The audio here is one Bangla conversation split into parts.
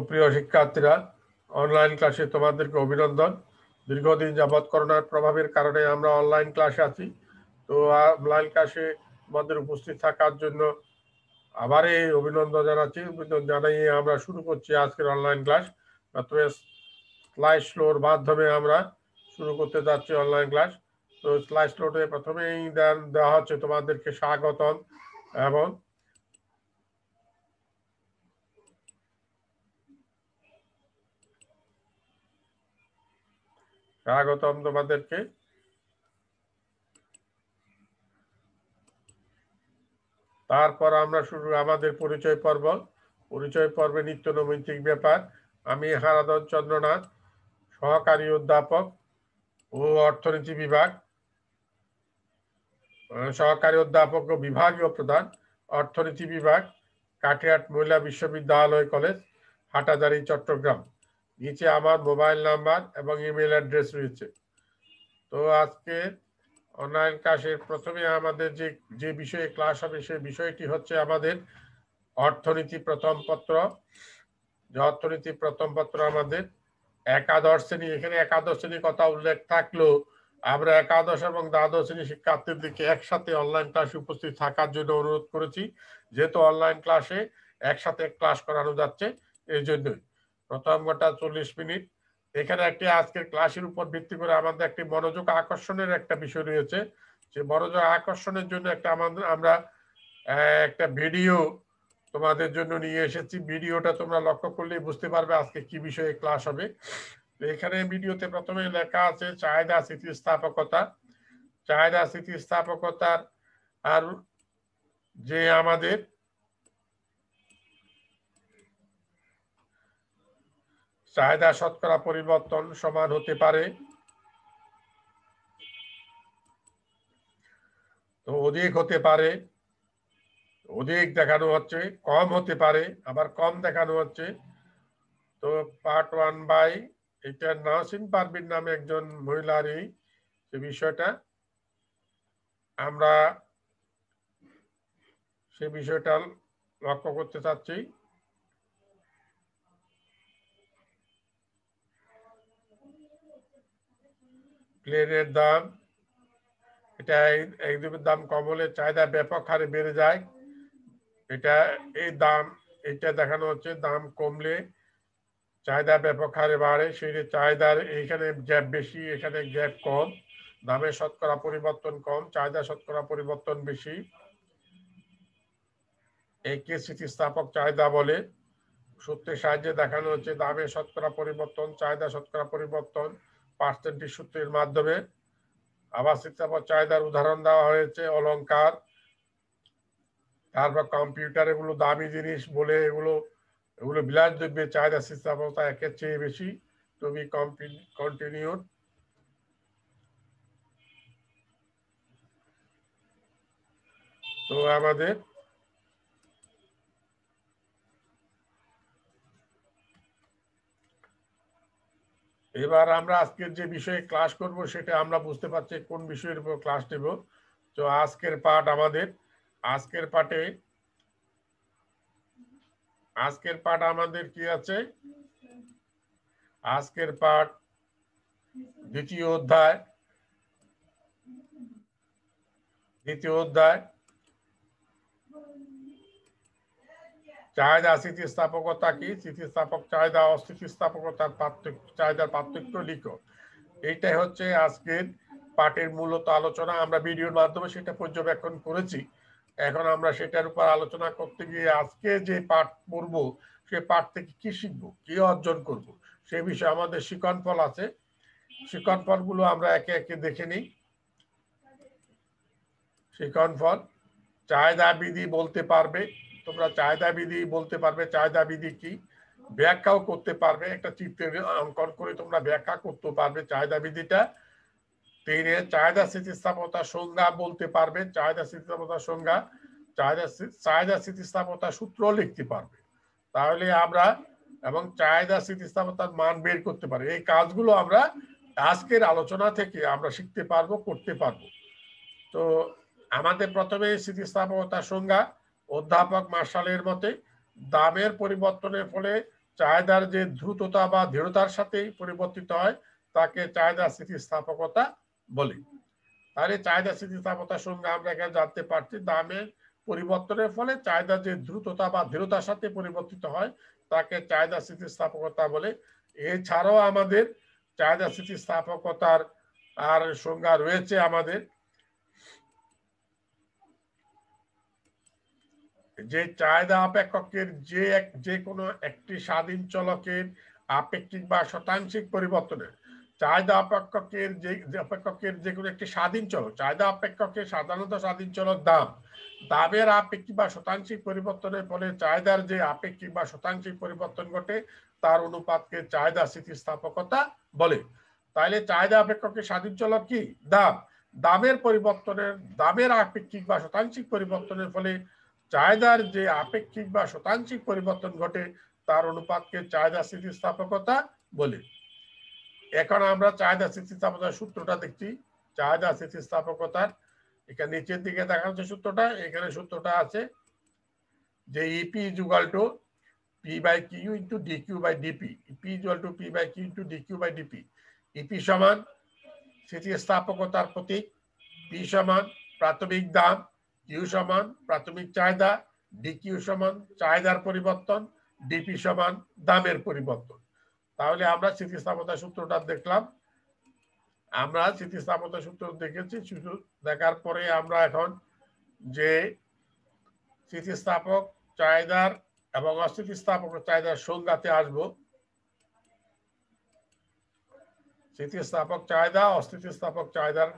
প্রিয় শিক্ষার্থীরা, অনলাইন ক্লাসে তোমাদেরকে অভিনন্দন। দীর্ঘদিন যাবৎ করোনার প্রভাবের কারণে আমরা অনলাইন ক্লাসে আছি। তো অনলাইন ক্লাসে তোমাদের উপস্থিত থাকার জন্য আবার এই অভিনন্দন জানাচ্ছি। অভিনন্দন জানিয়ে আমরা শুরু করছি আজকের অনলাইন ক্লাস। প্রথমে স্লাইড স্লোর মাধ্যমে আমরা শুরু করতে যাচ্ছি অনলাইন ক্লাস। তো স্লাইড স্লোতে প্রথমেই দেওয়া হচ্ছে তোমাদেরকে স্বাগতম এবং স্বাগতম তোমাদেরকে। তারপর আমরা শুরু আমাদের পরিচয় পর্ব। পরিচয় পর্বে নিত্য নৈমিত্তিক ব্যাপার। আমি হারাধন চন্দ্রনাথ, সহকারী অধ্যাপক ও অর্থনীতি বিভাগ, সহকারী অধ্যাপক ও বিভাগীয় প্রধান, অর্থনীতি বিভাগ, কাটিহাট মহিলা বিশ্ববিদ্যালয় কলেজ, হাটাজারি, চট্টগ্রাম। নিচে আমার মোবাইল নাম্বার এবং ইমেল অ্যাড্রেস রয়েছে। তো আজকে অনলাইন ক্লাসের প্রথমে আমাদের যে বিষয়ে ক্লাস হবে সেই বিষয়টি হচ্ছে আমাদের অর্থনীতি প্রথম পত্র। যে অর্থনীতি প্রথম পত্র আমাদের একাদশ শ্রেণী, এখানে একাদশ শ্রেণীর কথা উল্লেখ থাকলেও আমরা একাদশ এবং দ্বাদশ শ্রেণী শিক্ষার্থীদেরকে একসাথে অনলাইন ক্লাসে উপস্থিত থাকার জন্য অনুরোধ করেছি, যেহেতু অনলাইন ক্লাসে একসাথে ক্লাস করানো যাচ্ছে। এই জন্যই প্রথম ঘন্টা 40 মিনিট। এখানে একটি আজকের ক্লাসের উপর ভিত্তি করে আমাদের একটি মনোযোগ আকর্ষণের একটা বিষয় রয়েছে। যে মনোযোগ আকর্ষণের জন্য আমরা একটা ভিডিও তোমাদের জন্য নিয়ে এসেছি। ভিডিওটা তোমরা লক্ষ্য করলেই বুঝতে পারবে আজকে কি বিষয়ে ক্লাস হবে। এখানে ভিডিওতে প্রথমে লেখা আছে চাহিদা স্থিতিস্থাপকতা। চাহিদা স্থিতিস্থাপকতার আর যে আমাদের চাহিদা শতকরা পরিবর্তন সমান হতে পারে, তো অধিক হতে পারে, অধিক দেখানো হচ্ছে, কম হতে পারে, আবার কম দেখানো হচ্ছে। তো পার্ট 1 বাই এটা নাসিন পারভিন নামে একজন মহিলারই সে বিষয়টা আমরা সে বিষয়টা লক্ষ্য করতে চাচ্ছি। প্লেনের দাম, এটা এই দুটোর দাম কম হলে চাহিদা ব্যাপক হারে বেড়ে যায়। এটা এই দাম এটা দেখানো হচ্ছে দাম কমলে চাহিদা ব্যাপক হারে বাড়ে। সেই চাহিদার এইখানে গ্যাপ বেশি, এখানে গ্যাপ কম। দামের শতকরা পরিবর্তন কম, চাহিদা শতকরা পরিবর্তন বেশি। একে স্থিতিস্থাপক চাহিদা বলে। সূত্রের সাহায্যে দেখানো হচ্ছে দামের শতকরা পরিবর্তন, চাহিদা শতকরা পরিবর্তন পার্সেন্টেজ সূত্রের মাধ্যমে। আবার স্থিতিস্থাপক চাহিদার উদাহরণ দেওয়া হয়েছে অলংকার, তারপর কম্পিউটার। এগুলো দামি জিনিস বলে এগুলো বিলাসদ্রব্যের চাহিদা স্থিতিস্থাপকতা একের চেয়ে বেশি। To be continued. তো আমাদের এবার আমরা আজকের যে বিষয়ে ক্লাস করব সেটা আমরা বুঝতে পারছি কোন বিষয়ের উপর ক্লাস নেব। তো আজকের পাঠ আমাদের কি আছে? আজকের পাঠ দ্বিতীয় অধ্যায় চাহিদা স্থিতিস্থাপকতা কি, স্থিতিস্থাপক চাহিদা অস্থিতিস্থাপকতার চাহিদার পার্থক্য লিখো। এইটাই হচ্ছে আজকের পাঠের মূলত আলোচনা। আমরা ভিডিওর মাধ্যমে সেটা পর্যবেক্ষণ করেছি। এখন আমরা সেটার উপর আলোচনা করতে গিয়ে আজকে যে পাঠ পড়ব সে পাঠ থেকে কি শিখবো, কি অর্জন করব, সে বিষয়ে আমাদের শিক্ষণফল আছে। শিক্ষণফলগুলো আমরা একে একে দেখে নিই। শিক্ষণফল, চাহিদা বিধি বলতে পারবে তোমরা, চাহিদা বিধি বলতে পারবে। চাহিদা বিধি কি ব্যাখ্যাও করতে পারবে, একটা চিত্রের অঙ্কন করে তোমরা ব্যাখ্যা করতে পারবে চাহিদা বিধিটা। চাহিদা স্থিতিস্থাপকতার সংজ্ঞা বলতে পারবে, চাহিদা স্থিতিস্থাপকতার সংজ্ঞা, চাহিদা স্থিতিস্থাপকতার সূত্র লিখতে পারবে। তাহলে আমরা এবং চাহিদা স্থিতিস্থাপকতার মান বের করতে পারি। এই কাজগুলো আমরা আজকের আলোচনা থেকে আমরা শিখতে পারবো, করতে পারবো। তো আমাদের প্রথমে স্থিতিস্থাপকতার সংজ্ঞা অধ্যাপক মার্শালের মতে দামের পরিবর্তনের ফলে চাহিদার যে দ্রুততা বা দৃঢ়তার সাথে পরিবর্তিত হয় তাকে চাহিদা স্থিতিস্থাপকতা বলি। তাহলে চাহিদা স্থিতিস্থাপকতার সঙ্গে আমরা এখানে জানতে পারছি দামের পরিবর্তনের ফলে চাহিদা যে দ্রুততা বা দৃঢ়তার সাথে পরিবর্তিত হয় তাকে চাহিদা স্থিতিস্থাপকতা বলে। এছাড়াও আমাদের চাহিদা স্থিতিস্থাপকতার আর সংজ্ঞা রয়েছে আমাদের, যে চাহিদা অপেক্ষকের যে কোনো একটি স্বাধীন চলকের আপেক্ষিক বা শতাংশিক পরিবর্তনে চাহিদা অপেক্ষকের যে কোনো একটি স্বাধীন চলক, চাহিদা অপেক্ষকের সাধারণত স্বাধীন চলক দামের আপেক্ষিক বা শতাংশিক পরিবর্তনের ফলে চাহিদার যে আপেক্ষিক বা শতাংশিক পরিবর্তন ঘটে তার অনুপাতকে চাহিদা স্থিতিস্থাপকতা বলে। তাহলে চাহিদা অপেক্ষকের স্বাধীন চলক কি? দামের আপেক্ষিক বা শতাংশিক পরিবর্তনের ফলে চাহিদার যে আপেক্ষিক বা শতাংশিক পরিবর্তন ঘটে তার অনুপাতকে চাহিদা স্থিতিস্থাপকতা বলে। এখন আমরা চাহিদা স্থিতিস্থাপকতার সূত্রটা দেখছি। চাহিদা স্থিতিস্থাপকতার এখানে নিচের দিকে দেখা যাচ্ছে সূত্রটা, এখানে সূত্রটা আছে যে EP is equal to P by Q into dQ by dP. EP is equal to P by Q into dQ by dP. EP সমান স্থিতিস্থাপকতার প্রতীক, পি সমান প্রাথমিক দাম, কিউ সমান প্রাথমিক চাহিদা, ডিকিউ সমান চাহিদার পরিবর্তন, ডিপি সমান দামের পরিবর্তন। তাহলে আমরা স্থিতিস্থাপকতার সূত্রটা দেখলাম। আমরা স্থিতিস্থাপকতার সূত্র দেখেছি, সূত্র দেখার পরে আমরা এখন যে স্থিতিস্থাপক চাহিদার এবং অস্থিতিস্থাপক চাহিদার সংজ্ঞাতে আসব। স্থিতিস্থাপক চাহিদা অস্থিতিস্থাপক চাহিদার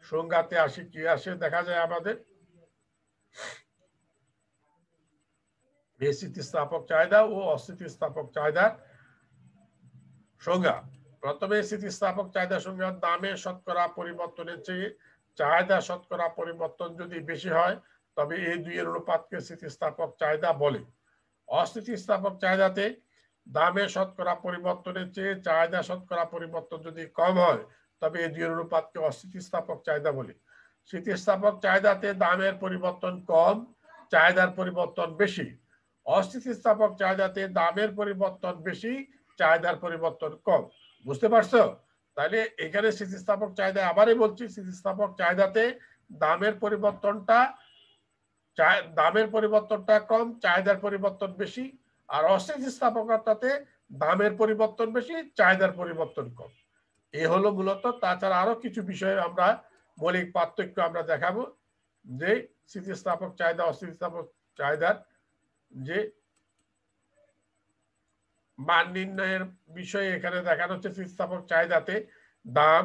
সংজ্ঞাতে আসি, কি আসে দেখা যায় আমাদের। স্থিতিস্থাপক চাহিদা ও অস্থিতিস্থাপক চাহিদার সংজ্ঞা। প্রথমে স্থিতিস্থাপক চাহিদা সংজ্ঞা, দামের শতকরা পরিবর্তনের চেয়ে চাহিদা শতকরা পরিবর্তন যদি বেশি হয় তবে এই দুইয়ের অনুপাতকে স্থিতিস্থাপক চাহিদা বলে। অস্থিতিস্থাপক চাহিদাতে দামের শতকরা পরিবর্তনের চেয়ে চাহিদা শতকরা পরিবর্তন যদি কম হয় তবে এই দুইয়ের অনুপাতকে অস্থিতিস্থাপক চাহিদা বলে। স্থিতিস্থাপক চাহিদাতে দামের পরিবর্তন কম, চাহিদার পরিবর্তন বেশি। অস্থিতিস্থাপক চাহিদাতে দামের পরিবর্তন বেশি, চাহিদার পরিবর্তন কম। বুঝতে পারছো? তাহলে এখানে স্থিতিস্থাপক চাহিদা আবারই বলছি, স্থিতিস্থাপক চাহিদাতে দামের পরিবর্তনটা কম, চাহিদার পরিবর্তন বেশি। আর অস্থিতিস্থাপকতাতে দামের পরিবর্তন বেশি, চাহিদার পরিবর্তন কম। এ হলো মূলত। তাছাড়া আরো কিছু বিষয়ে আমরা মৌলিক পার্থক্য আমরা দেখাবো, যে স্থিতিস্থাপক চাহিদা অস্থিতিস্থাপক চাহিদার যে মান নির্ণয়ের বিষয়ে এখানে দেখানো হচ্ছে। স্থিতিস্থাপক চাহিদাতে দাম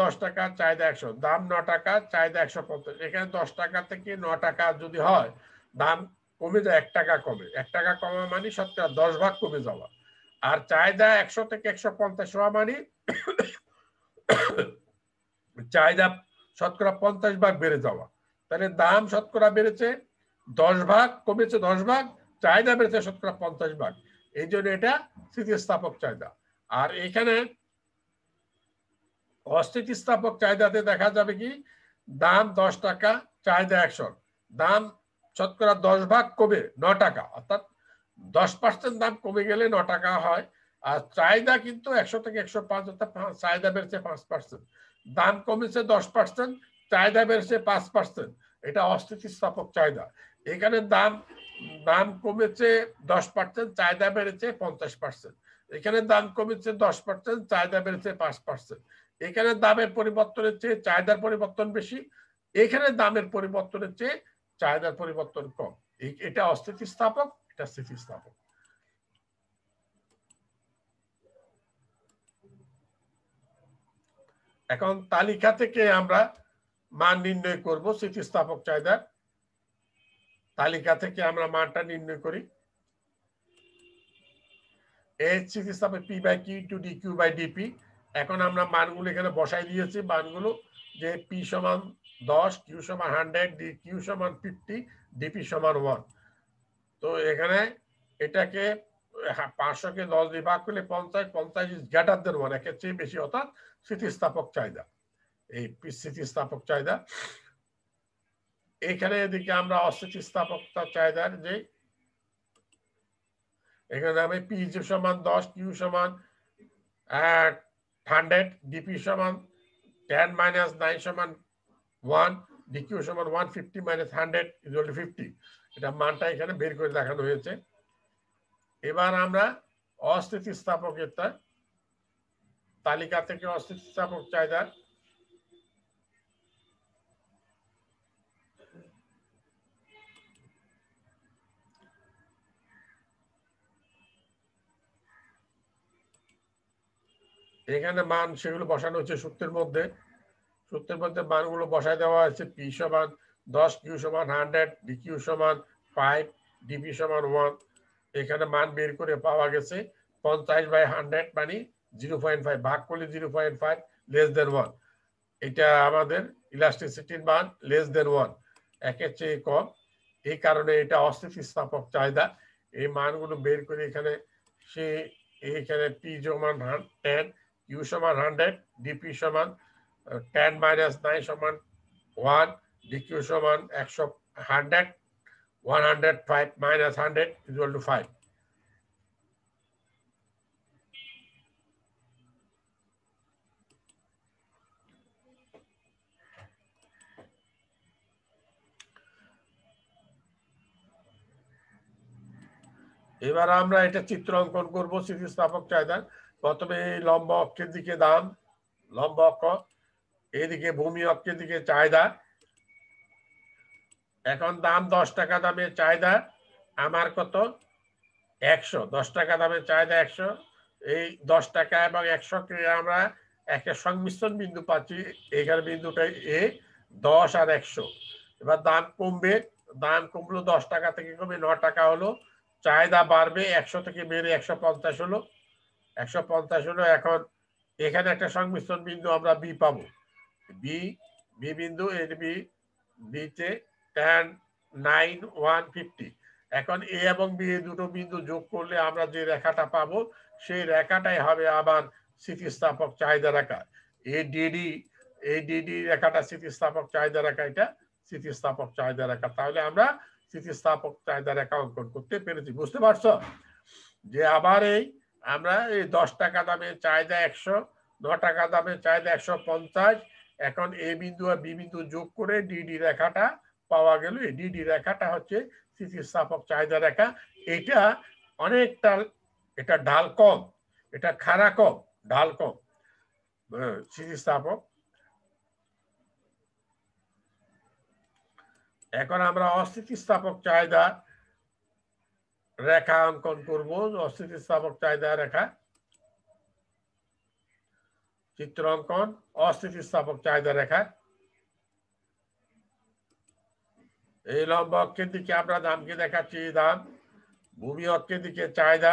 10 টাকা, চাহিদা 100, দাম 9 টাকা, চাহিদা 150। এখানে 10 টাকা থেকে 9 টাকা যদি হয়, দাম কমে যায় 1 টাকা কমে। 1 টাকা কমা মানে শতকরা 10 ভাগ কমে যাওয়া। আর চাহিদা 100 থেকে 150 হওয়া মানে চাহিদা শতকরা 50 ভাগ বেড়ে যাওয়া। তাহলে দাম শতকরা বেড়েছে 10 ভাগ, কমেছে 10 ভাগ, চাহিদা বেড়েছে শতকরা 50 ভাগ। এই জন্য এটা স্থিতিস্থাপক চাহিদা। আর এখানে অস্থিতিস্থাপক চাহিদাতে দেখা যাবে কি, দাম 10 টাকা, চাহিদা 100, দাম শতকরা 10 ভাগ কমে 9 টাকা, অর্থাৎ 10% দাম কমে গেলে 9 টাকা হয়। আর চাহিদা কিন্তু 100 থেকে 105, অর্থাৎ চাহিদা বেড়েছে 5%, দাম কমেছে 10%, চাহিদা বেড়েছে 5%। এটা অস্থিতিস্থাপক চাহিদা। এখানে দাম কমেছে 10%, চাহিদা বেড়েছে 50%। এখানে দাম কমেছে 10%, চাহিদা বেড়েছে 5%। এখানে দামের পরিবর্তনের চেয়ে চাহিদার পরিবর্তন বেশি, এখানে দামের পরিবর্তনের চেয়ে চাহিদার পরিবর্তন কম। এটা অস্থিতিস্থাপক, এটা স্থিতিস্থাপক। এখন তালিকা থেকে আমরা মান নির্ণয় করব স্থিতিস্থাপক চাহিদার। তালিকা থেকে আমরা মানটা নির্ণয় করি। এই স্থিতিস্থাপক P by Q into d Q by dP. এখন আমরা মানগুলো এখানে বসাই দিয়েছি, মানগুলো যে পি সমান 10, কিউ সমান 100, ডি কিউ সমান 50, ডিপি সমান 1। তো এখানে এটাকে 500-কে 10 দিয়ে ভাগ করলে 50, 50 ইজ গ্রেটার দেন 1, একের চেয়ে বেশি, অর্থাৎ স্থিতিস্থাপক চাহিদা। এই স্থিতিস্থাপক চাহিদা। এখানে এদিকে আমরা অস্থিতিস্থাপকতা চাহিদার যে এখানে আমি পি সমান 10, কিউ সমান 100, ডিপি সমান 10 - 9 সমান 1, ডিকিউ সমান 150 - 100 = 50। এটা মানটা এখানে বের করে দেখানো হয়েছে। এবার আমরা অস্থিতিস্থাপকতা তালিকা থেকে অস্থিতিস্থাপক চাহিদা এখানে মান সেগুলো বসানো হচ্ছে সূত্রের মধ্যে মানগুলো বসায় দেওয়া আছে। পি সমান 10, কিউ সমান 100, ডিকিউ সমান 5, ডিপি সমান 1। এখানে মান বের করে পাওয়া গেছে 50/100 মানে 0.5, ভাগ করলে 0.5 লেস দেন 1। এটা আমাদের ইলাস্টিসিটির মান লেস দেন 1, একের চেয়ে কম। এই কারণে এটা অস্থিতিস্থাপক চাহিদা। এই মানগুলো বের করে এখানে সে এইখানে পি সমান 10, কিউ সমান 100, ডিপি সমান 10 - 9 সমান 1, ডিকিউ সমান 100, 105 - 100 = 5। এবার আমরা এটা চিত্র অঙ্কন করবো স্থিতিস্থাপক চাহিদার। প্রথমে এই লম্ব অক্ষের দিকে দাম, লম্ব অক্ষ, এদিকে ভূমি অক্ষের দিকে চাহিদা। এখন দাম 10 টাকা দামের চাহিদা আমার কত? 100। 10 টাকা দামের চাহিদা 100। এই 10 টাকা এবং 100 কে আমরা একটা সংমিশ্রণ বিন্দু পাচ্ছি। এখানে বিন্দুটাই এ, 10 আর 100। এবার দাম কমবে, দাম কমলো 10 টাকা থেকে কমে 9 টাকা হলো। চাহিদা বাড়বে, 100 থেকে বেড়ে 150 হলো। 150 হলো। এখন এখানে একটা সংমিশ্রণ বিন্দু আমরা বি পাবো। বি বিন্দু, এর বিতে 10, 9, 150। এখন এ এবং বি দুটো বিন্দু যোগ করলে আমরা যে রেখাটা পাবো সেই রেখাটাই হবে আবার স্থিতিস্থাপক চাহিদা রেখা। এই ডিডি রেখাটা স্থিতিস্থাপক চাহিদা রেখা, এটা স্থিতিস্থাপক চাহিদা রেখা। তাহলে আমরা স্থিতিস্থাপক চাহিদা রেখা অঙ্কন করতে পেরেছি। বুঝতে পারছো যে আবার এই আমরা এই 10 টাকা দামের চাহিদা 100, 9 টাকা দামের চাহিদা 150। এখন এ বিন্দু আর বি বিন্দু যোগ করে ডিডি রেখাটা পাওয়া গেল। এই ডিডি রেখাটা হচ্ছে স্থিতিস্থাপক চাহিদা রেখা। এটা অনেকটা, এটা ঢাল কম, এটা খাড়া কম, ঢাল কম স্থিতিস্থাপক। এখন আমরা অস্থিতিস্থাপক চাহিদা রেখা অঙ্কন করব। অস্থিতিস্থাপক চাহিদা রেখা চিত্র অঙ্কন, অস্থিতিস্থাপক চাহিদা রেখা। এই লম্ব অক্ষের দিকে আমরা দামকে দেখাচ্ছি দাম, ভূমি অক্ষের দিকে চাহিদা,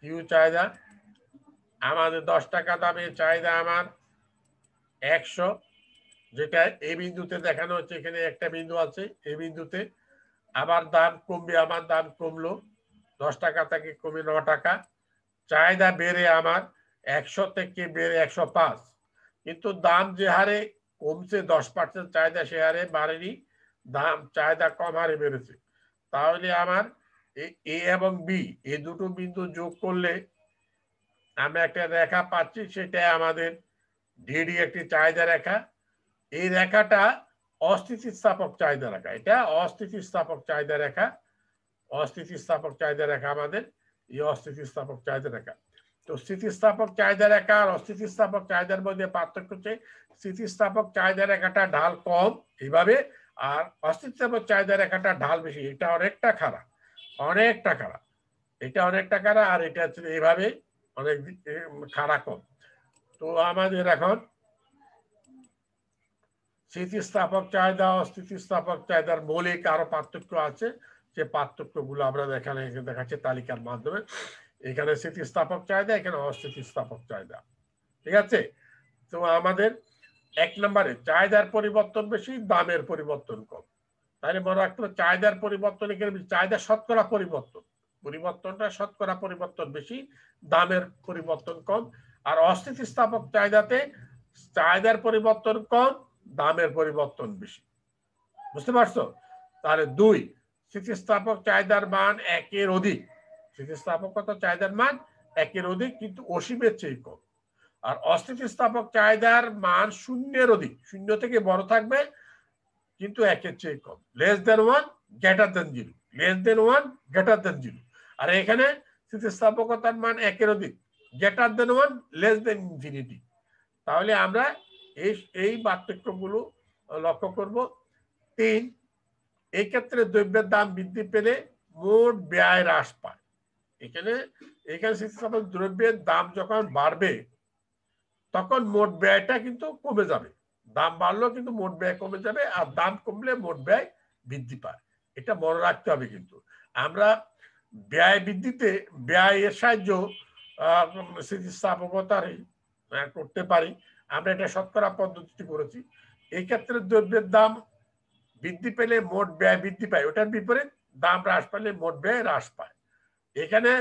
কিউ চাহিদা। আমাদের 10 টাকা দামের চাহিদা আমার 100, যেটা এই বিন্দুতে দেখানো হচ্ছে। এখানে একটা বিন্দু আছে এই বিন্দুতে। আবার দাম কমবে, আমার দাম কমলো 10 টাকা থেকে কমে 9 টাকা। চাহিদা বেড়ে আমার 100 থেকে বেড়ে 105। কিন্তু দাম যে হারে কমছে 10% চাহিদা সে হারে বাড়েনি, দাম চাহিদা কম হারে বেড়েছে। তাহলে আমার এ এবং বি এই দুটো বিন্দু যোগ করলে আমরা একটা রেখা পাচ্ছি, সেটা আমাদের ডিডি একটি চাহিদা রেখা। এই রেখাটা অস্থিতিস্থাপক চাহিদা রেখা, এটা অস্থিতিস্থাপক চাহিদা রেখা। অস্থিতিস্থাপক চাহিদা রেখা আমাদের এই অস্থিতিস্থাপক চাহিদা রেখা। তো স্থিতিস্থাপক চাহিদা রেখা আর অস্থিতিস্থাপক চাহিদার মধ্যে পার্থক্য হচ্ছে স্থিতিস্থাপক চাহিদা রেখাটা ঢাল কম এইভাবে, আর অস্থিতিস্থাপক চাহিদা রেখাটা ঢাল বেশি। এটা অনেকটা খারাপ, অনেকটা খারাপ। এটা অনেকটা খারাপ, আর এটা হচ্ছে এইভাবে অনেক খারাপ কম। তো আমাদের এখন স্থিতিস্থাপক চাহিদা অস্থিতিস্থাপক চাহিদার মৌলিক আরো পার্থক্য আছে। যে পার্থক্যগুলো আমরা দেখাচ্ছি তালিকার মাধ্যমে। এখানে স্থিতিস্থাপক চাহিদা, এখানে অস্থিতিস্থাপক চাহিদা। ঠিক আছে? তো আমাদের 1 নম্বরে চাহিদার পরিবর্তন বেশি, দামের পরিবর্তন কম। তাহলে মনে রাখতে হবে চাহিদার পরিবর্তন, এখানে চাহিদা শতকরা পরিবর্তনটা শতকরা পরিবর্তন বেশি, দামের পরিবর্তন কম। আর অস্থিতিস্থাপক চাহিদাতে চাহিদার পরিবর্তন কম, দামের পরিবর্তন বেশি। বুঝতে পারছো? তাহলে 2, স্থিতিস্থাপক চাহিদার মান 1-এর অধিক, স্থিতিস্থাপকতা চাহিদার মান 1-এর অধিক কিন্তু অসীমের চেয়ে কম। আর অস্থিতিস্থাপক চাহিদার মান 0-এর অধিক, 0 থেকে বড় থাকবে কিন্তু 1-এর চেয়ে কম। Less than 1 greater than 0, less than 1 greater than 0। আর এখানে স্থিতিস্থাপকতার মান 1-এর অধিক, greater than 1 less than infinity. তাহলে আমরা এই পার্থক্যগুলো লক্ষ্য করব। 3, এই ক্ষেত্রে দ্রব্যের দাম বৃদ্ধি পেলে মোট ব্যয় হ্রাস পায়। এখানে স্থিতিস্থাপক দ্রব্যের দাম যখন বাড়বে তখন মোট ব্যয়টা কিন্তু কমে যাবে। দাম বাড়লেও কিন্তু মোট ব্যয় কমে যাবে, আর দাম কমলে মোট ব্যয় বৃদ্ধি পায়। এটা মনে রাখতে হবে। কিন্তু আমরা ব্যয় বৃদ্ধিতে ব্যয়ের সাহায্য স্থিতিস্থাপকতার করতে পারি। আমরা এটা শতকরা পদ্ধতিতে করেছি। এই ক্ষেত্রে দ্রব্যের দাম বৃদ্ধি পেলে মোট ব্যয় বৃদ্ধি পায়, ওটার বিপরীত দাম হ্রাস পেলে মোট ব্যয় হ্রাস পায়। এখানে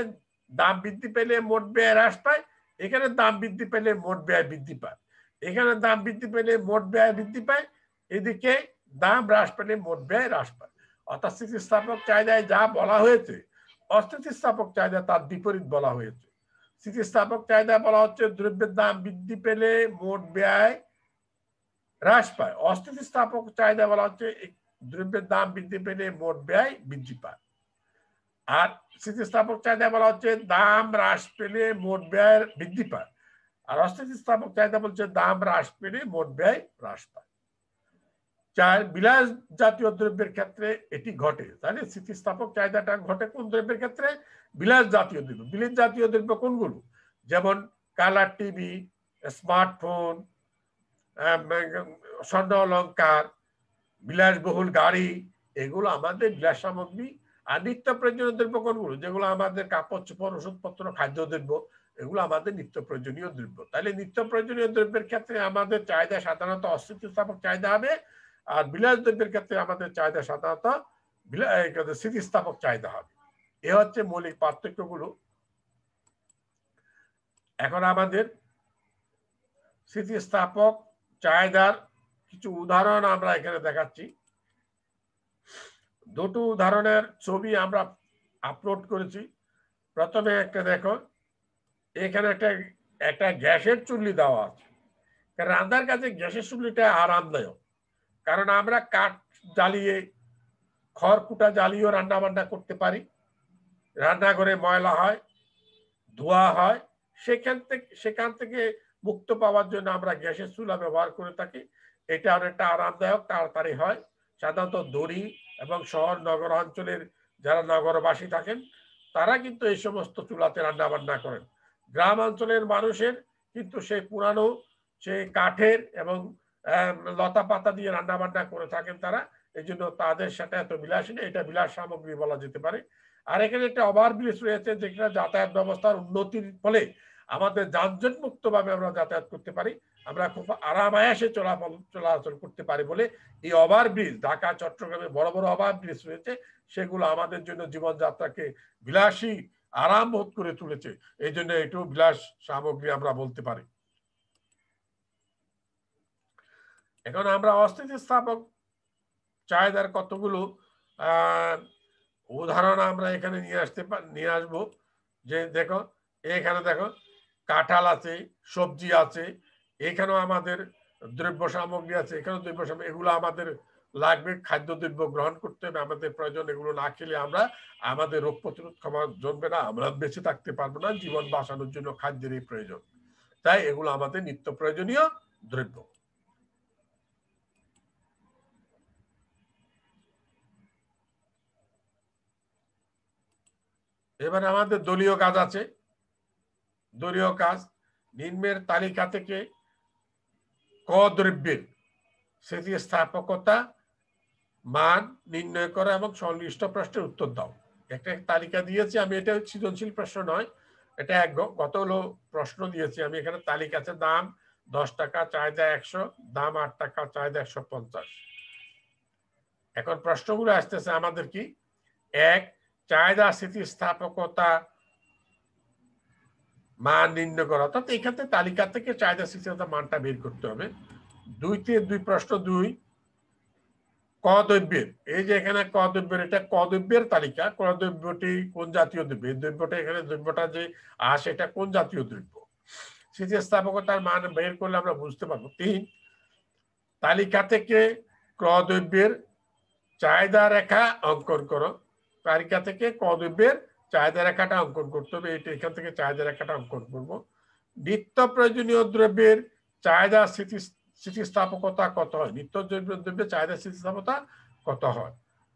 দাম বৃদ্ধি পেলে মোট ব্যয় হ্রাস পায়, এখানে দাম বৃদ্ধি পেলে মোট ব্যয় বৃদ্ধি পায়। এখানে দাম বৃদ্ধি পেলে মোট ব্যয় বৃদ্ধি পায়, এদিকে দাম হ্রাস পেলে মোট ব্যয় হ্রাস পায়। অর্থাৎ স্থিতিস্থাপক চাহিদায় যা বলা হয়েছে, অস্থিতিস্থাপক চাহিদা তার বিপরীত বলা হয়েছে। স্থিতিস্থাপক চাহিদা বলা হচ্ছে দ্রব্যের দাম বৃদ্ধি পেলে মোট ব্যয় হ্রাস পায়। অস্থিতিস্থাপক চাহিদা বলা হচ্ছে দ্রব্যের দাম বৃদ্ধি পেলে মোট ব্যয় বৃদ্ধি পায়। আর স্থিতিস্থাপক চাহিদা বলা হচ্ছে দাম হ্রাস পেলে মোট ব্যয় বৃদ্ধি পায়। আর অস্থিতিস্থাপক চাহিদা বলছে দাম হ্রাস পেলে মোট ব্যয় হ্রাস পায়। 4, বিলাস জাতীয় দ্রব্যের ক্ষেত্রে এটি ঘটে। তাহলে স্থিতিস্থাপক চাহিদাটা ঘটে কোন দ্রব্যের ক্ষেত্রে? বিলাস জাতীয় দ্রব্য। বিলাস জাতীয় দ্রব্য কোনগুলো? যেমন কালার টিভি, স্মার্টফোন, স্বর্ণ অলংকার, বিলাসবহুল গাড়ি, এগুলো আমাদের বিলাস সামগ্রী। আর নিত্য প্রয়োজনীয় দ্রব্য কোনগুলো? যেগুলো আমাদের কাপড় চোপড়, ওষুধপত্র, খাদ্যদ্রব্য, এগুলো আমাদের নিত্য প্রয়োজনীয় দ্রব্য। তাহলে নিত্য প্রয়োজনীয় দ্রব্যের ক্ষেত্রে আমাদের চাহিদা সাধারণত অস্থিতিস্থাপক চাহিদা হবে, আর বিলাস দ্রব্যের ক্ষেত্রে আমাদের চাহিদা সাধারণত স্থিতিস্থাপক চাহিদা হবে। এ হচ্ছে মৌলিক পার্থক্যগুলো। এখন আমাদের স্থিতিস্থাপক চাহিদার কিছু উদাহরণ আমরা এখানে দেখাচ্ছি। দুটো উদাহরণের ছবি আমরা আপলোড করেছি। প্রথমে একটা দেখো, এখানে একটা গ্যাসের চুল্লি দেওয়া আছে। রান্নার কাছে গ্যাসের চুল্লিটা আরামদায়ক, কারণ আমরা কাঠ জ্বালিয়ে, খড়কুটা জ্বালিয়েও রান্না বান্না করতে পারি। রান্নাঘরে ময়লা হয়, ধোয়া হয়, সেখান থেকে মুক্ত পাওয়ার জন্য আমরা গ্যাসের চুলা ব্যবহার করে থাকি। এটা অনেকটা আরামদায়ক, তাড়াতাড়ি হয়। সাধারণত দড়ি এবং শহর নগর অঞ্চলের যারা নগরবাসী থাকেন তারা কিন্তু এই সমস্ত চুলাতে রান্না বান্না করেন। গ্রাম অঞ্চলের মানুষের কিন্তু সেই পুরানো, সেই কাঠের এবং লতা পাতা দিয়ে রান্না বান্না করে থাকেন তারা। এই জন্য তাদের সাথে এত বিলাসী না, এটা বিলাস সামগ্রী বলা যেতে পারে। আর এখানে একটা ওভারব্রিজ রয়েছে, যেখানে যাতায়াত ব্যবস্থার উন্নতির ফলে আমাদের যানজট মুক্ত ভাবে আমরা যাতায়াত করতে পারি। আমরা খুব আরামায়াসে চলাচল করতে পারি বলে এই ওভারব্রিজ, ঢাকা চট্টগ্রামে বড় বড় ওভারব্রিজ রয়েছে, সেগুলো আমাদের জন্য জীবনযাত্রাকে বিলাসী, আরাম বোধ করে তুলেছে। এই জন্য এটাও বিলাস সামগ্রী আমরা বলতে পারি। এখন আমরা অস্থিতিস্থাপক চাহিদার কতগুলো উদাহরণ আমরা এখানে নিয়ে আসবো। যে দেখো, এখানে দেখো কাঁঠাল আছে, সবজি আছে, এখানেও আমাদের দ্রব্য সামগ্রী আছে, এখানেও দ্রব্য সামগ্রী, এগুলো আমাদের লাগবে। খাদ্যদ্রব্য গ্রহণ করতে হবে, আমাদের প্রয়োজন। এগুলো না খেলে আমাদের রোগ প্রতিরোধ ক্ষমতা জমবে না, আমরা বেঁচে থাকতে পারবো না। জীবন বাঁচানোর জন্য খাদ্যেরই প্রয়োজন, তাই এগুলো আমাদের নিত্য প্রয়োজনীয় দ্রব্য। এবার আমাদের দলীয় কাজ আছে। দলীয় কাজ, নিম্নের তালিকা থেকে ক দ্রব্যের স্থিতিস্থাপকতা মান নির্ণয় করা এবং সংশ্লিষ্ট প্রশ্নের উত্তর দাও। একটা তালিকা দিয়েছি আমি, এটা সৃজনশীল প্রশ্ন নয়, এটা গত হলো প্রশ্ন দিয়েছি আমি। এখানে তালিকা আছে, দাম 10 টাকা, চাহিদা 100, দাম 8 টাকা, চাহিদা 150। এখন প্রশ্নগুলো আসতেছে আমাদের কি? 1, চাহিদা স্থিতিস্থাপকতা মান নির্ণয় করা, অর্থাৎ এখানে তালিকা থেকে চাহিদা স্থিতিস্থাপকতা মানটা বের করতে হবে। 2 প্রশ্ন 2, ক দ্রব্যের, এই যে এখানে ক দ্রব্যের, এটা ক দ্রব্যের তালিকা। ক দ্রব্যটি কোন জাতীয় দ্রব্য, এই দ্রব্যটা এখানে দ্রব্যটা যে আসে এটা কোন জাতীয় দ্রব্য, স্থিতিস্থাপকতার মান বের করলে আমরা বুঝতে পারবো। 3, তালিকা থেকে ক দ্রব্যের চাহিদা রেখা অঙ্কন করো। তালিকা থেকে ক দ্রব্যের চাহিদা রেখাটা অঙ্কন করতে হবে, এটা এখান থেকে চাহিদা রেখাটা অঙ্কন করবো। নিত্য প্রয়োজনীয় দ্রব্যের চাহিদা স্থিতিস্থাপকতা কত হয়, নিত্য দ্রব্যের চাহিদা স্থিতিস্থাপকতা কত হয়।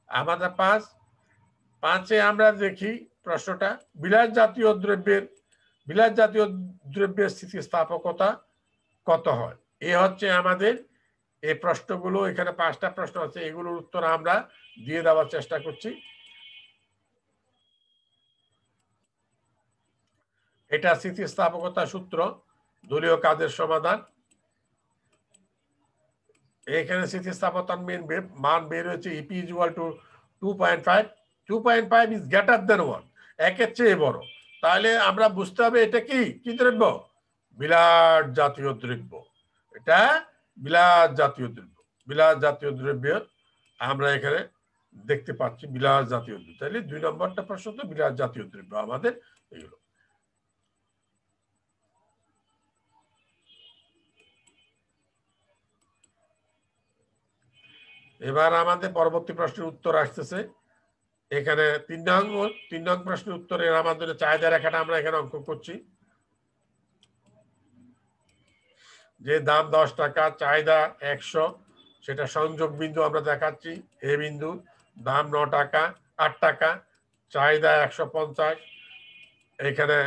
আমাদের 5-এ আমরা দেখি প্রশ্নটা, বিলাস জাতীয় দ্রব্যের স্থিতিস্থাপকতা কত হয়। এ হচ্ছে আমাদের এই প্রশ্নগুলো, এখানে 5টা প্রশ্ন আছে, এগুলোর উত্তর আমরা দিয়ে দেওয়ার চেষ্টা করছি। এটা স্থিতিস্থাপকতা সূত্র, দলীয় কাজের সমাধান। এখানে স্থিতিস্থাপকতার মান বের হয়েছে E P equal to 2.5, 2.5 is greater than 1, একের চেয়ে বড়। তাহলে আমরা বুঝতে হবে এটা কি দ্রব্য, বিলাস জাতীয় দ্রব্য। এটা বিলাস জাতীয় দ্রব্য, বিলাস জাতীয় দ্রব্য আমরা এখানে দেখতে পাচ্ছি, বিলাস জাতীয় দ্রব্য। তাহলে 2 নম্বরটা প্রশ্ন তো বিলাস জাতীয় দ্রব্য আমাদের এগুলো। এবার আমাদের পরবর্তী প্রশ্নের উত্তর আসতেছে। এখানে 3 নং প্রশ্নের উত্তরে আমাদের চাহিদা রেখাটা আমরা এখানে অঙ্কন করছি। যে দাম 10 টাকা, চাহিদা 100, সেটা সংযোগ বিন্দু আমরা দেখাচ্ছি। এ বিন্দু, দাম 9 টাকা 8 টাকা, চাহিদা 150। এখানে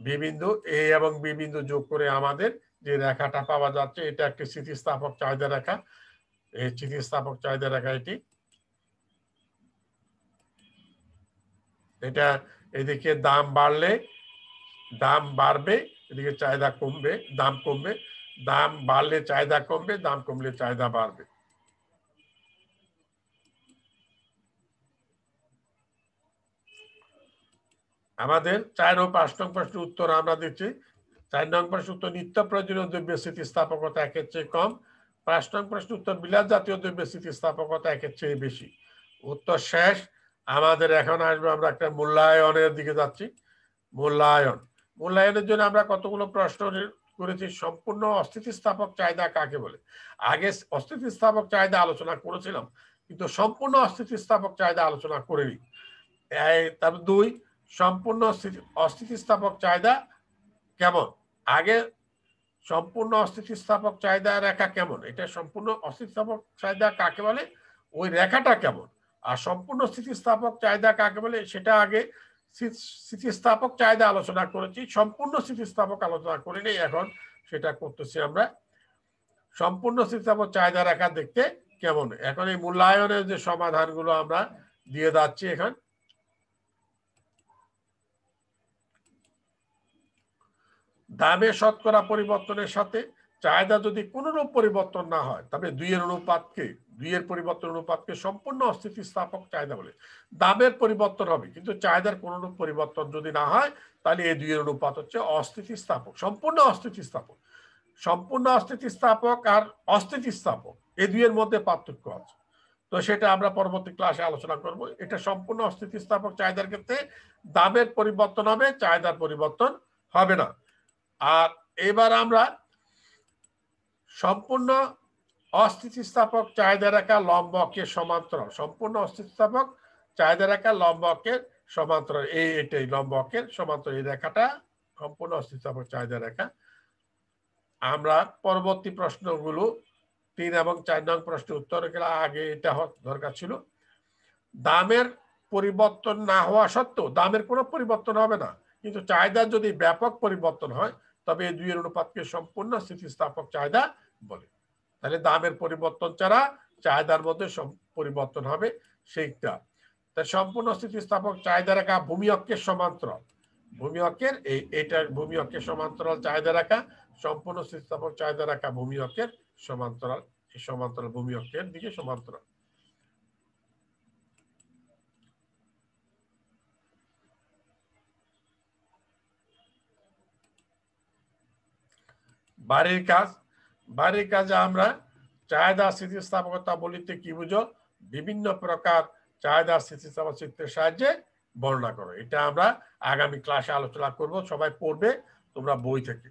বি বিন্দু, এ এবং বি বিন্দু যোগ করে আমাদের যে রেখাটা পাওয়া যাচ্ছে, এটা একটি স্থিতিস্থাপক চাহিদা রেখা। এই স্থিতিস্থাপক চাহিদা রেখা এটি, এটা এদিকে দাম বাড়বে, এদিকে চাহিদা কমবে, দাম কমবে। দাম বাড়লে চাহিদা কমবে, দাম কমলে চাহিদা বাড়বে। আমাদের 4 ও 5 নং প্রশ্নের উত্তর আমরা দিচ্ছি। 4 নং প্রশ্ন উত্তর, নিত্য প্রয়োজনীয় দ্রব্যের স্থিতিস্থাপকতা 1-এর চেয়ে কম। 5 নং প্রশ্ন উত্তর, বিলাস জাতীয় দ্রব্যের স্থিতিস্থাপকতা 1-এর চেয়ে বেশি। উত্তর শেষ। আমাদের এখন আসবে, আমরা একটা মূল্যায়নের দিকে যাচ্ছি। মূল্যায়নের জন্য আমরা কতগুলো প্রশ্ন করেছি। সম্পূর্ণ অস্থিতিস্থাপক চাহিদা কাকে বলে? আগে অস্থিতিস্থাপক চাহিদা আলোচনা করেছিলাম, কিন্তু সম্পূর্ণ অস্থিতিস্থাপক চাহিদা আলোচনা করিনি। তারপর 2, সম্পূর্ণ অস্থিতিস্থাপক চাহিদা কেমন? আগে সম্পূর্ণ অস্থিতিস্থাপক চাহিদা রেখা কেমন, এটা সম্পূর্ণ অস্থিতিস্থাপক চাহিদা কাকে বলে, ওই রেখাটা কেমন। আর সম্পূর্ণ স্থিতিস্থাপক চাহিদা কাকে বলে সেটা আগে স্থিতিস্থাপক চাহিদা আলোচনা করেছি, সম্পূর্ণ স্থিতিস্থাপক আলোচনা করিনি। এখন সেটা করতেছি আমরা। সম্পূর্ণ স্থিতিস্থাপক চাহিদা রেখা দেখতে কেমন। এখন এই মূল্যায়নের যে সমাধানগুলো আমরা দিয়ে যাচ্ছি, এখন দামের শতকরা পরিবর্তনের সাথে চাহিদা যদি কোনরূপ পরিবর্তন না হয়, তবে 2-এর পরিবর্তন অনুপাতকে সম্পূর্ণ অস্থিতিস্থাপক চাহিদা বলে। দামের পরিবর্তন হবে কিন্তু চাহিদার কোনরূপ পরিবর্তন যদি না হয়, তাহলে এই 2-এর অনুপাত হচ্ছে অস্থিতিস্থাপক, সম্পূর্ণ অস্থিতিস্থাপক। সম্পূর্ণ অস্থিতিস্থাপক আর অস্থিতিস্থাপক, এই 2-এর মধ্যে পার্থক্য আছে, তো সেটা আমরা পরবর্তী ক্লাসে আলোচনা করব। এটা সম্পূর্ণ অস্থিতিস্থাপক চাহিদার ক্ষেত্রে দামের পরিবর্তন হবে, চাহিদার পরিবর্তন হবে না। আর এবার আমরা সম্পূর্ণ অস্থিতিস্থাপক চাহিদা রেখা লম্ব অক্ষের সমান্তরাল, সম্পূর্ণ অস্থিতিস্থাপক চাহিদা রেখা লম্ব অক্ষের সমান্তরাল, এটাই লম্ব অক্ষের সমান্তরাল, এই রেখাটা সম্পূর্ণ অস্থিতিস্থাপক চাহিদা রেখা। আমরা পরবর্তী প্রশ্নগুলো 3 এবং 4 নং প্রশ্নের উত্তর আগে এটা দরকার ছিল। দামের পরিবর্তন না হওয়া সত্ত্বেও, দামের কোনো পরিবর্তন হবে না, কিন্তু চাহিদার যদি ব্যাপক পরিবর্তন হয়, তবে এই 2-এর অনুপাতকে সম্পূর্ণ স্থিতিস্থাপক চাহিদা বলে। তাহলে দামের পরিবর্তন ছাড়া চাহিদার মধ্যে পরিবর্তন হবে সেইটা। তাই সম্পূর্ণ স্থিতিস্থাপক চাহিদা রেখা ভূমি অক্ষের সমান্তরাল, ভূমি অক্ষের এইটা ভূমি অক্ষের সমান্তরাল চাহিদা রেখা, সম্পূর্ণ স্থিতিস্থাপক চাহিদা রেখা ভূমি অক্ষের সমান্তরাল, এই সমান্তরাল ভূমি অক্ষের দিকে সমান্তরাল। বাড়ির কাজে আমরা চাহিদা স্থিতিস্থাপকতা বলিতে কি বুঝো? বিভিন্ন প্রকার চাহিদা স্থিতিস্থাপক চিত্রের সাহায্যে বর্ণনা করো। এটা আমরা আগামী ক্লাসে আলোচনা করব, সবাই পড়বে তোমরা বই থেকে।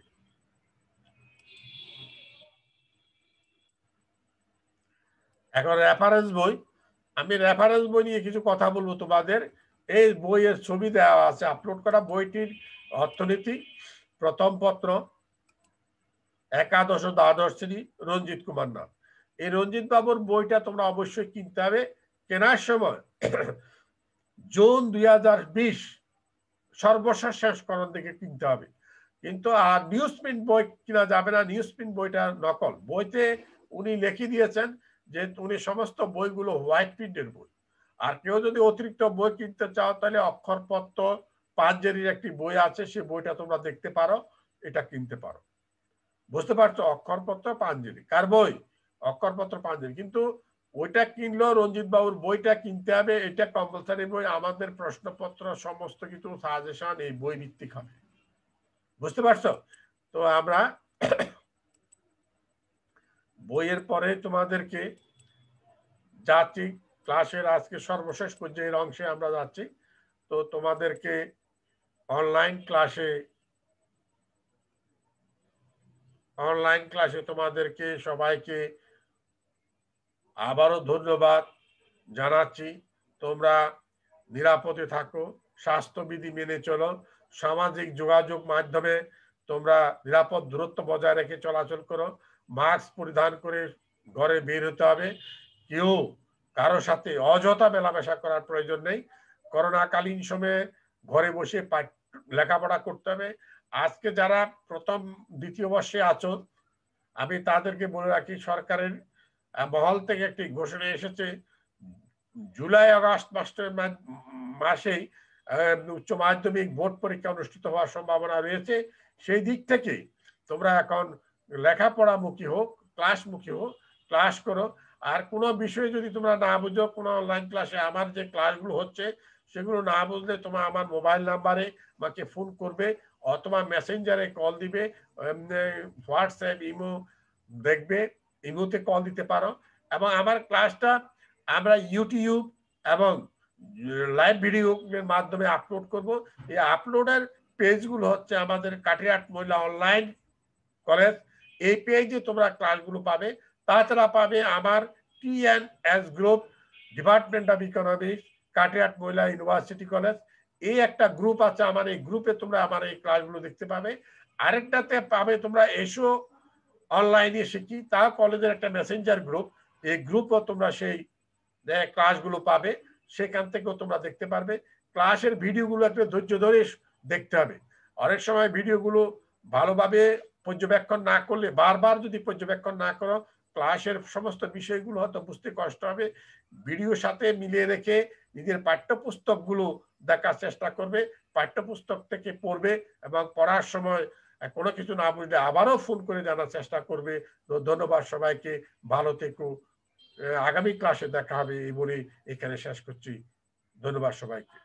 এখন রেফারেন্স বই, আমি রেফারেন্স বই নিয়ে কিছু কথা বলবো তোমাদের। এই বইয়ের ছবি দেওয়া আছে, আপলোড করা। বইটির অর্থনীতি প্রথম পত্র, একাদশ ও দ্বাদশ শ্রেণী, রঞ্জিত কুমার নাথ। এই রঞ্জিত বাবুর বইটা তোমরা অবশ্যই কিনতে হবে। কেনার সময় জুন 2020 সর্বশেষ সংস্করণ থেকে কিনতে হবে। কিন্তু আর নিউজ প্রিন্ট বই কিনা যাবে না, নিউজ প্রিন্ট বইটা নকল। বইতে উনি লিখে দিয়েছেন যে উনি সমস্ত বইগুলো হোয়াইট প্রিন্টের বই। আর কেউ যদি অতিরিক্ত বই কিনতে চাও তাহলে অক্ষরপত্র পাঞ্জেরির একটি বই আছে, সেই বইটা তোমরা দেখতে পারো, এটা কিনতে পারো। বুঝতে পারছো? অক্ষরপত্র পাঞ্জেরি কার বই? অক্ষরপত্র পাঞ্জেরি। কিন্তু ওইটা কিনলেও রঞ্জিত বাবুর বইটা কিনতে হবে, এটা কম্পালসারি বই। আমাদের প্রশ্নপত্র সমস্ত কিছু সাজেশন এই বই ভিত্তিক হবে। বুঝতে পারছো? তো আমরা বইয়ের পরে তোমাদেরকে যাচ্ছি ক্লাসের আজকে সর্বশেষ পর্যায়ের অংশে আমরা যাচ্ছি। তো তোমাদেরকে অনলাইন ক্লাসে তোমাদেরকে সবাইকে আবারও ধন্যবাদ জানাচ্ছি। তোমরা নিরাপদে থাকো, স্বাস্থ্যবিধি মেনে চলো, সামাজিক যোগাযোগ মাধ্যমে তোমরা নিরাপদ দূরত্ব বজায় রেখে চলাচল করো, মাস্ক পরিধান করে ঘরে বের হতে হবে। কেউ কারো সাথে অযথা মেলামেশা করার প্রয়োজন নেই। করোনাকালীন সময়ে ঘরে বসে লেখাপড়া করতে হবে। আজকে যারা প্রথম দ্বিতীয় বর্ষে আছো, আমি তাদেরকে বলে রাখি, সরকারের মহল থেকে একটি ঘোষণা এসেছে, জুলাই আগস্ট মাসেই উচ্চ মাধ্যমিক বোর্ড পরীক্ষা অনুষ্ঠিত হওয়ার সম্ভাবনা রয়েছে। সেই দিক থেকে তোমরা এখন লেখাপড়ামুখী হোক, ক্লাসমুখী হোক, ক্লাস করো। আর কোনো বিষয় যদি তোমরা না বুঝো, কোনো অনলাইন ক্লাসে আমার যে ক্লাসগুলো হচ্ছে সেগুলো না বুঝলে তোমরা আমার মোবাইল নাম্বারে আমাকে ফোন করবে অথবা মেসেঞ্জারে কল দিবে, হোয়াটসঅ্যাপ, ইমো দেখবে, ইমোতে কল দিতে পারো। এবং আমার ক্লাসটা আমরা ইউটিউব এবং লাইভ ভিডিও মাধ্যমে আপলোড করব। এই আপলোডের পেজগুলো হচ্ছে আমাদের কাঠিয়াট মহিলা অনলাইন কলেজ, এই পেজে তোমরা ক্লাসগুলো পাবে। তাছাড়া পাবে আমার TNS group, department of economics, কাঠিয়াট মহিলা ইউনিভার্সিটি কলেজ, এই একটা গ্রুপ আছে আমার। এই গ্রুপে তোমরা আমার এই ক্লাসগুলো দেখতে পাবে। আরেকটাতে পাবে তোমরা এসো অনলাইনে শিখি, তা কলেজের একটা মেসেঞ্জার গ্রুপ। এই গ্রুপও তোমরা সেই ক্লাসগুলো পাবে, সেখান থেকেও তোমরা দেখতে পারবে। ক্লাসের ভিডিওগুলো একটু ধৈর্য ধরে দেখতে হবে। অনেক সময় ভিডিওগুলো ভালোভাবে পর্যবেক্ষণ না করলে, বারবার যদি পর্যবেক্ষণ না করো, ক্লাসের সমস্ত বিষয়গুলো হয়তো বুঝতে কষ্ট হবে। ভিডিওর সাথে মিলিয়ে রেখে নিজের পাঠ্যপুস্তকগুলো দেখার চেষ্টা করবে, পাঠ্যপুস্তক থেকে পড়বে এবং পড়ার সময় কোনো কিছু না বুঝলে আবারও ফোন করে জানার চেষ্টা করবে। তো ধন্যবাদ সবাইকে, ভালো থেকো। আগামী ক্লাসে দেখা হবে এই বলে এখানে শেষ করছি। ধন্যবাদ সবাইকে।